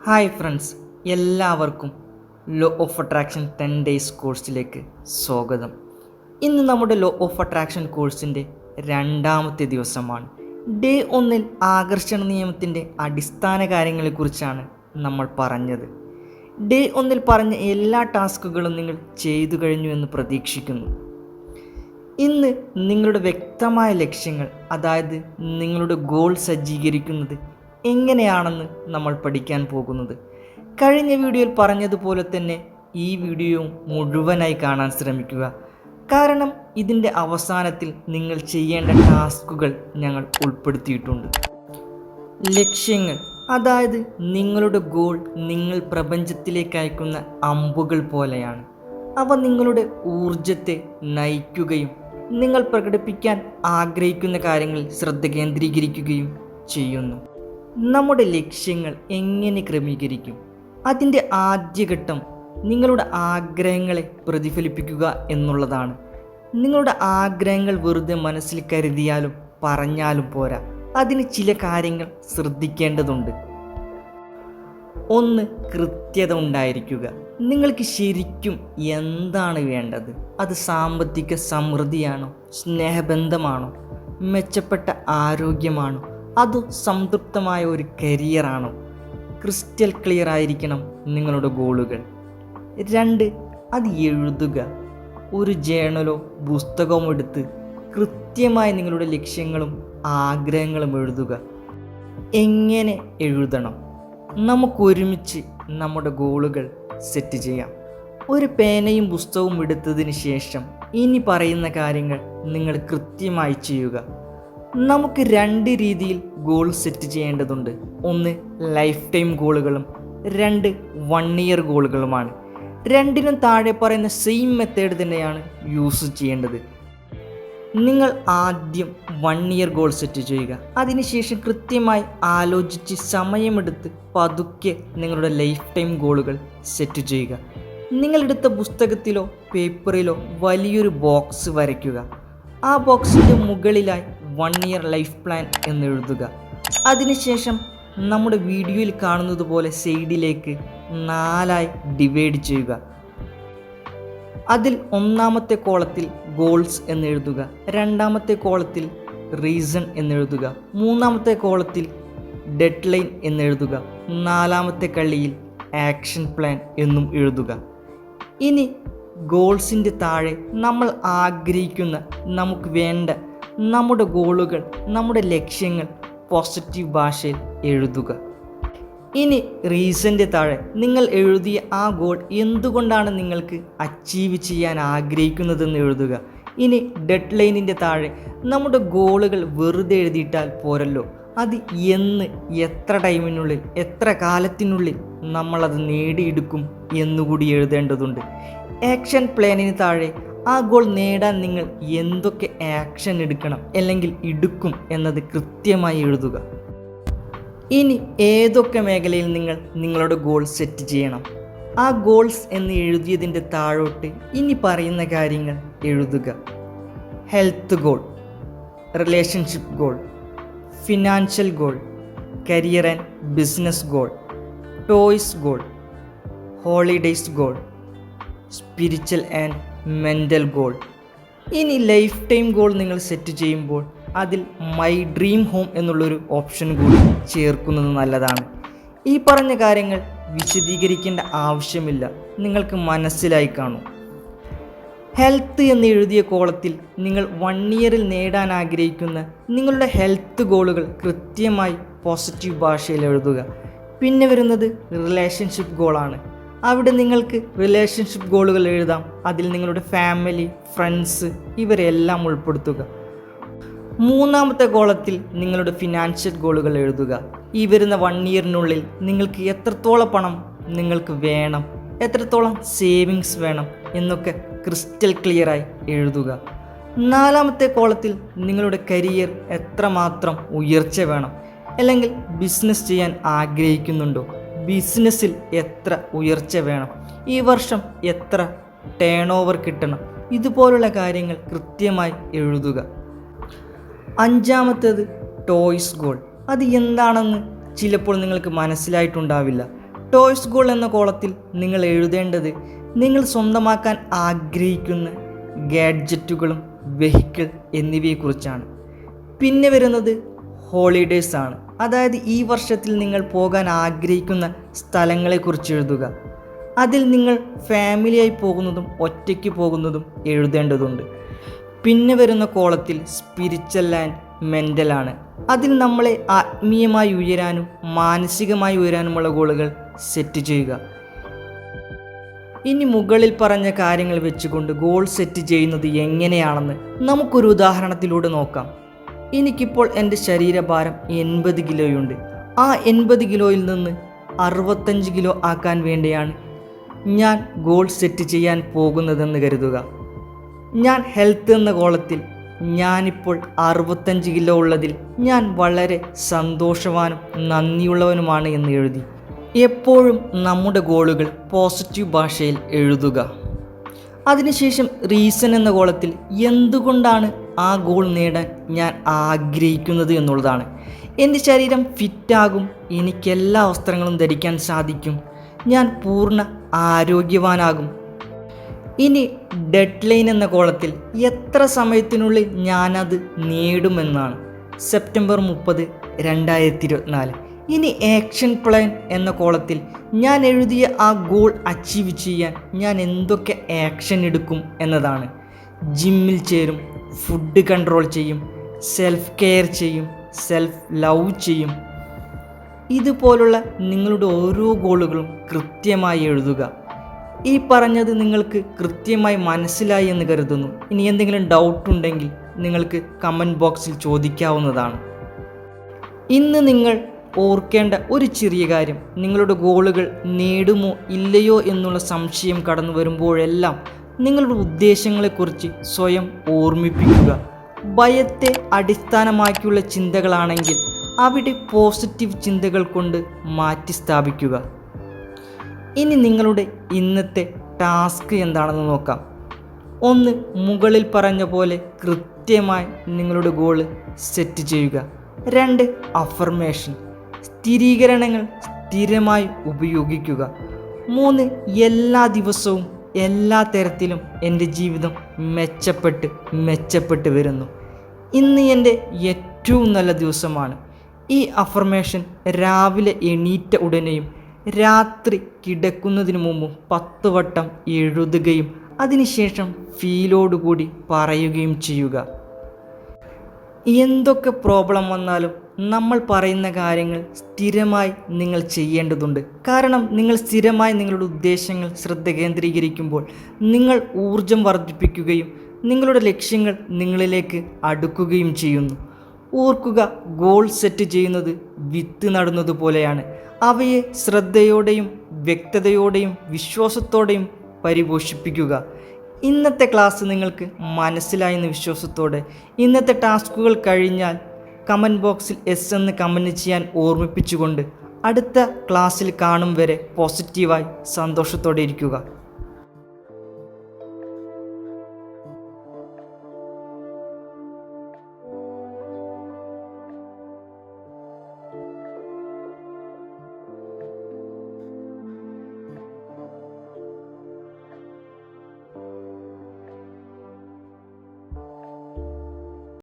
Hi friends, എല്ലാവർക്കും law of attraction 10 days കോഴ്സിലേക്ക് സ്വാഗതം. ഇന്ന് നമ്മുടെ ലോ ഓഫ് അട്രാക്ഷൻ കോഴ്സിൻ്റെ രണ്ടാമത്തെ ദിവസമാണ്. ഡേ 1 ആകർഷണ നിയമത്തിൻ്റെ അടിസ്ഥാന കാര്യങ്ങളെക്കുറിച്ചാണ് നമ്മൾ പറഞ്ഞത്. ഡേ 1 പറഞ്ഞ എല്ലാ ടാസ്കുകളും നിങ്ങൾ ചെയ്തു കഴിഞ്ഞു എന്ന് പ്രതീക്ഷിക്കുന്നു. ഇന്ന് നിങ്ങളുടെ വ്യക്തമായ ലക്ഷ്യങ്ങൾ, അതായത് നിങ്ങളുടെ ഗോൾ സജ്ജീകരിക്കുന്നത് എങ്ങനെയാണെന്ന് നമ്മൾ പഠിക്കാൻ പോകുന്നത്. കഴിഞ്ഞ വീഡിയോയിൽ പറഞ്ഞതുപോലെ തന്നെ ഈ വീഡിയോ മുഴുവനായി കാണാൻ ശ്രമിക്കുക. കാരണം ഇതിൻ്റെ അവസാനത്തിൽ നിങ്ങൾ ചെയ്യേണ്ട ടാസ്കുകൾ ഞങ്ങൾ ഉൾപ്പെടുത്തിയിട്ടുണ്ട്. ലക്ഷ്യങ്ങൾ, അതായത് നിങ്ങളുടെ ഗോൾ നിങ്ങൾ പ്രപഞ്ചത്തിലേക്ക് അയക്കുന്ന അമ്പുകൾ പോലെയാണ്. അവ നിങ്ങളുടെ ഊർജത്തെ നയിക്കുകയും നിങ്ങൾ പ്രകടിപ്പിക്കാൻ ആഗ്രഹിക്കുന്ന കാര്യങ്ങളിൽ ശ്രദ്ധ കേന്ദ്രീകരിക്കുകയും ചെയ്യുന്നു. നമ്മുടെ ലക്ഷ്യങ്ങൾ എങ്ങനെ ക്രമീകരിക്കും? അതിൻ്റെ ആദ്യഘട്ടം നിങ്ങളുടെ ആഗ്രഹങ്ങളെ പ്രതിഫലിപ്പിക്കുക എന്നുള്ളതാണ്. നിങ്ങളുടെ ആഗ്രഹങ്ങൾ വെറുതെ മനസ്സിൽ കരുതിയാലും പറഞ്ഞാലും പോരാ, അതിന് ചില കാര്യങ്ങൾ ശ്രദ്ധിക്കേണ്ടതുണ്ട്. 1. കൃത്യത ഉണ്ടായിരിക്കുക. നിങ്ങൾക്ക് ശരിക്കും എന്താണ് വേണ്ടത്? അത് സാമ്പത്തിക സമൃദ്ധിയാണോ, സ്നേഹബന്ധമാണോ, മെച്ചപ്പെട്ട ആരോഗ്യമാണോ, അതോ സംതൃപ്തമായ ഒരു കരിയറാണോ? ക്രിസ്റ്റൽ ക്ലിയർ ആയിരിക്കണം നിങ്ങളുടെ ഗോളുകൾ. 2. അത് എഴുതുക. ഒരു ജേണലോ പുസ്തകമോ എടുത്ത് കൃത്യമായി നിങ്ങളുടെ ലക്ഷ്യങ്ങളും ആഗ്രഹങ്ങളും എഴുതുക. എങ്ങനെ എഴുതണം? നമുക്കൊരുമിച്ച് നമ്മുടെ ഗോളുകൾ സെറ്റ് ചെയ്യാം. ഒരു പേനയും പുസ്തകവും എടുത്തതിന് ശേഷം ഇനി പറയുന്ന കാര്യങ്ങൾ നിങ്ങൾ കൃത്യമായി ചെയ്യുക. നമുക്ക് 2 രീതിയിൽ ഗോൾ സെറ്റ് ചെയ്യേണ്ടതുണ്ട്. 1 ലൈഫ് ടൈം ഗോളുകളും 2 1 ഇയർ ഗോളുകളുമാണ്. രണ്ടിനും താഴെ പറയുന്ന സെയിം മെത്തേഡ് തന്നെയാണ് യൂസ് ചെയ്യേണ്ടത്. നിങ്ങൾ ആദ്യം 1 ഇയർ ഗോൾ സെറ്റ് ചെയ്യുക. അതിനുശേഷം കൃത്യമായി ആലോചിച്ച് സമയമെടുത്ത് പതുക്കെ നിങ്ങളുടെ ലൈഫ് ടൈം ഗോളുകൾ സെറ്റ് ചെയ്യുക. നിങ്ങളെടുത്ത പുസ്തകത്തിലോ പേപ്പറിലോ വലിയൊരു ബോക്സ് വരയ്ക്കുക. ആ ബോക്സിൻ്റെ മുകളിലായി 1 ഇയർ ലൈഫ് പ്ലാൻ എന്ന് എഴുതുക. അതിനുശേഷം നമ്മുടെ വീഡിയോയിൽ കാണുന്നത് പോലെ സൈഡിലേക്ക് 4 ഡിവൈഡ് ചെയ്യുക. അതിൽ 1ാമത്തെ കോളത്തിൽ ഗോൾസ് എന്നെഴുതുക, 2ാമത്തെ കോളത്തിൽ റീസൺ എന്നെഴുതുക, 3ാമത്തെ കോളത്തിൽ ഡെഡ് ലൈൻ എന്നെഴുതുക, 4ാമത്തെ കള്ളിയിൽ ആക്ഷൻ പ്ലാൻ എന്നും എഴുതുക. ഇനി ഗോൾസിൻ്റെ താഴെ നമ്മൾ ആഗ്രഹിക്കുന്ന, നമുക്ക് വേണ്ട നമ്മുടെ ഗോളുകൾ, നമ്മുടെ ലക്ഷ്യങ്ങൾ പോസിറ്റീവ് ഭാഷയിൽ എഴുതുക. ഇനി റീസണിൻ്റെ താഴെ നിങ്ങൾ എഴുതിയ ആ ഗോൾ എന്തുകൊണ്ടാണ് നിങ്ങൾക്ക് അച്ചീവ് ചെയ്യാൻ ആഗ്രഹിക്കുന്നതെന്ന് എഴുതുക. ഇനി ഡെഡ് ലൈനിൻ്റെ താഴെ നമ്മുടെ ഗോളുകൾ വെറുതെ എഴുതിയിട്ടാൽ പോരല്ലോ, അത് എന്ന്, എത്ര ടൈമിനുള്ളിൽ, എത്ര കാലത്തിനുള്ളിൽ നമ്മളത് നേടിയെടുക്കും എന്നുകൂടി എഴുതേണ്ടതുണ്ട്. ആക്ഷൻ പ്ലാനിന് താഴെ ആ ഗോൾ നേടാൻ നിങ്ങൾ എന്തൊക്കെ ആക്ഷൻ എടുക്കണം അല്ലെങ്കിൽ എടുക്കും എന്നത് കൃത്യമായി എഴുതുക. ഇനി ഏതൊക്കെ മേഖലയിൽ നിങ്ങൾ നിങ്ങളുടെ ഗോൾ സെറ്റ് ചെയ്യണം? ആ ഗോൾസ് എന്ന് എഴുതിയതിൻ്റെ താഴോട്ട് ഇനി പറയുന്ന കാര്യങ്ങൾ എഴുതുക. Health goal, relationship goal, financial goal, career and business goal, toys goal, holidays goal, spiritual and mental goal. ഇനി ലൈഫ് ടൈം ഗോൾ നിങ്ങൾ സെറ്റ് ചെയ്യുമ്പോൾ അതിൽ മൈ ഡ്രീം ഹോം എന്നുള്ളൊരു ഓപ്ഷൻ കൂടി ചേർക്കുന്നത് നല്ലതാണ്. ഈ പറഞ്ഞ കാര്യങ്ങൾ വിശദീകരിക്കേണ്ട ആവശ്യമില്ല, നിങ്ങൾക്ക് മനസ്സിലായി കാണും. ഹെൽത്ത് എന്ന് എഴുതിയ കോളത്തിൽ നിങ്ങൾ 1 ഇയറിൽ നേടാൻ ആഗ്രഹിക്കുന്ന നിങ്ങളുടെ ഹെൽത്ത് ഗോളുകൾ കൃത്യമായി പോസിറ്റീവ് ഭാഷയിൽ എഴുതുക. പിന്നെ വരുന്നത് റിലേഷൻഷിപ്പ് ഗോളാണ്. അവിടെ നിങ്ങൾക്ക് റിലേഷൻഷിപ്പ് ഗോളുകൾ എഴുതാം. അതിൽ നിങ്ങളുടെ ഫാമിലി, ഫ്രണ്ട്സ് ഇവരെല്ലാം ഉൾപ്പെടുത്തുക. 3ാമത്തെ കോളത്തിൽ നിങ്ങളുടെ ഫിനാൻഷ്യൽ ഗോളുകൾ എഴുതുക. ഈ വരുന്ന 1 ഇയറിനുള്ളിൽ നിങ്ങൾക്ക് എത്രത്തോളം പണം നിങ്ങൾക്ക് വേണം, എത്രത്തോളം സേവിങ്സ് വേണം എന്നൊക്കെ ക്രിസ്റ്റൽ ക്ലിയറായി എഴുതുക. 4ാമത്തെ കോളത്തിൽ നിങ്ങളുടെ കരിയർ എത്രമാത്രം ഉയർച്ച വേണം, അല്ലെങ്കിൽ ബിസിനസ് ചെയ്യാൻ ആഗ്രഹിക്കുന്നുണ്ടോ, ബിസിനസ്സിൽ എത്ര ഉയർച്ച വേണം, ഈ വർഷം എത്ര ടേൺ ഓവർ കിട്ടണം, ഇതുപോലുള്ള കാര്യങ്ങൾ കൃത്യമായി എഴുതുക. 5ാമത്തേത് ടോയ്സ് ഗോൾ. അത് എന്താണെന്ന് ചിലപ്പോൾ നിങ്ങൾക്ക് മനസ്സിലായിട്ടുണ്ടാവില്ല. ടോയ്സ് ഗോൾ എന്ന കോളത്തിൽ നിങ്ങൾ എഴുതേണ്ടത് നിങ്ങൾ സ്വന്തമാക്കാൻ ആഗ്രഹിക്കുന്ന ഗാഡ്ജറ്റുകളും വെഹിക്കിൾ എന്നിവയെക്കുറിച്ചാണ്. പിന്നെ വരുന്നത് ഹോളിഡേയ്സ് ആണ്. അതായത് ഈ വർഷത്തിൽ നിങ്ങൾ പോകാൻ ആഗ്രഹിക്കുന്ന സ്ഥലങ്ങളെക്കുറിച്ച് എഴുതുക. അതിൽ നിങ്ങൾ ഫാമിലിയായി പോകുന്നതും ഒറ്റയ്ക്ക് പോകുന്നതും എഴുതേണ്ടതുണ്ട്. പിന്നെ വരുന്ന കോളത്തിൽ സ്പിരിച്വൽ ആൻഡ് മെൻ്റലാണ്. അതിൽ നമ്മളെ ആത്മീയമായി ഉയരാനും മാനസികമായി ഉയരാനുമുള്ള ഗോളുകൾ സെറ്റ് ചെയ്യുക. ഇനി മുകളിൽ പറഞ്ഞ കാര്യങ്ങൾ വെച്ചുകൊണ്ട് ഗോൾ സെറ്റ് ചെയ്യുന്നത് എങ്ങനെയാണെന്ന് നമുക്കൊരു ഉദാഹരണത്തിലൂടെ നോക്കാം. എനിക്കിപ്പോൾ എൻ്റെ ശരീരഭാരം 80 കിലോയുണ്ട്. ആ 80 കിലോയിൽ നിന്ന് 65 കിലോ ആക്കാൻ വേണ്ടിയാണ് ഞാൻ ഗോൾ സെറ്റ് ചെയ്യാൻ പോകുന്നതെന്ന് കരുതുക. ഞാൻ ഹെൽത്ത് എന്ന കോളത്തിൽ ഞാനിപ്പോൾ 65 കിലോ ഉള്ളതിൽ ഞാൻ വളരെ സന്തോഷവാനും നന്ദിയുള്ളവനുമാണ് എന്ന് എഴുതി. എപ്പോഴും നമ്മുടെ ഗോളുകൾ പോസിറ്റീവ് ഭാഷയിൽ എഴുതുക. അതിനുശേഷം റീസൺ എന്ന കോളത്തിൽ എന്തുകൊണ്ടാണ് ആ ഗോൾ നേടാൻ ഞാൻ ആഗ്രഹിക്കുന്നത് എന്നുള്ളതാണ്. എൻ്റെ ശരീരം ഫിറ്റാകും, എനിക്കെല്ലാ വസ്ത്രങ്ങളും ധരിക്കാൻ സാധിക്കും, ഞാൻ പൂർണ്ണ ആരോഗ്യവാനാകും. ഇനി ഡെഡ് ലൈൻ എന്ന കോളത്തിൽ എത്ര സമയത്തിനുള്ളിൽ ഞാനത് നേടുമെന്നാണ്. സെപ്റ്റംബർ 30, 2024. ഇനി ആക്ഷൻ പ്ലാൻ എന്ന കോളത്തിൽ ഞാൻ എഴുതിയ ആ ഗോൾ അച്ചീവ് ചെയ്യാൻ ഞാൻ എന്തൊക്കെ ആക്ഷൻ എടുക്കും എന്നതാണ്. ജിമ്മിൽ ചേരും, ഫുഡ് കൺട്രോൾ ചെയ്യും, സെൽഫ് കെയർ ചെയ്യും, സെൽഫ് ലവ് ചെയ്യും. ഇതുപോലുള്ള നിങ്ങളുടെ ഓരോ ഗോളുകളും കൃത്യമായി എഴുതുക. ഈ പറഞ്ഞത് നിങ്ങൾക്ക് കൃത്യമായി മനസ്സിലായി എന്ന് കരുതുന്നു. ഇനി എന്തെങ്കിലും ഡൗട്ട് ഉണ്ടെങ്കിൽ നിങ്ങൾക്ക് കമൻറ്റ് ബോക്സിൽ ചോദിക്കാവുന്നതാണ്. ഇന്ന് നിങ്ങൾ ഓർക്കേണ്ട ഒരു ചെറിയ കാര്യം, നിങ്ങളുടെ ഗോളുകൾ നേടുമോ ഇല്ലയോ എന്നുള്ള സംശയം കടന്നു വരുമ്പോഴെല്ലാം നിങ്ങളുടെ ഉദ്ദേശങ്ങളെക്കുറിച്ച് സ്വയം ഓർമ്മിപ്പിക്കുക. ഭയത്തെ അടിസ്ഥാനമാക്കിയുള്ള ചിന്തകളാണെങ്കിൽ അവിടെ പോസിറ്റീവ് ചിന്തകൾ കൊണ്ട് മാറ്റി സ്ഥാപിക്കുക. ഇനി നിങ്ങളുടെ ഇന്നത്തെ ടാസ്ക് എന്താണെന്ന് നോക്കാം. 1. മുകളിൽ പറഞ്ഞ പോലെ കൃത്യമായി നിങ്ങളുടെ ഗോൾ സെറ്റ് ചെയ്യുക. 2. അഫർമേഷൻ, സ്ഥിരീകരണങ്ങൾ സ്ഥിരമായി ഉപയോഗിക്കുക. 3. എല്ലാ ദിവസവും എല്ലാ തരത്തിലും എൻ്റെ ജീവിതം മെച്ചപ്പെട്ട് വരുന്നു. ഇന്ന് എൻ്റെ ഏറ്റവും നല്ല ദിവസമാണ്. ഈ അഫർമേഷൻ രാവിലെ എണീറ്റ ഉടനെയും രാത്രി കിടക്കുന്നതിന് മുമ്പും 10 വട്ടം എഴുതുകയും അതിനുശേഷം ഫീലോടുകൂടി പറയുകയും ചെയ്യുക. എന്തൊക്കെ പ്രോബ്ലം വന്നാലും നമ്മൾ പറയുന്ന കാര്യങ്ങൾ സ്ഥിരമായി നിങ്ങൾ ചെയ്യേണ്ടതുണ്ട്. കാരണം നിങ്ങൾ സ്ഥിരമായി നിങ്ങളുടെ ഉദ്ദേശങ്ങൾ ശ്രദ്ധ കേന്ദ്രീകരിക്കുമ്പോൾ നിങ്ങൾ ഊർജം വർദ്ധിപ്പിക്കുകയും നിങ്ങളുടെ ലക്ഷ്യങ്ങൾ നിങ്ങളിലേക്ക് അടുക്കുകയും ചെയ്യുന്നു. ഓർക്കുക, ഗോൾ സെറ്റ് ചെയ്യുന്നത് വിത്ത് നടുന്നത് പോലെയാണ്. അവയെ ശ്രദ്ധയോടെയും വ്യക്തതയോടെയും വിശ്വാസത്തോടെയും പരിപോഷിപ്പിക്കുക. ഇന്നത്തെ ക്ലാസ് നിങ്ങൾക്ക് മനസ്സിലായെന്ന വിശ്വാസത്തോടെ ഇന്നത്തെ ടാസ്കുകൾ കഴിഞ്ഞാൽ കമൻറ്റ് ബോക്സിൽ എസ് എന്ന് കമൻറ്റ് ചെയ്യാൻ ഓർമ്മിപ്പിച്ചുകൊണ്ട് അടുത്ത ക്ലാസ്സിൽ കാണും വരെ പോസിറ്റീവായി സന്തോഷത്തോടെ ഇരിക്കുക.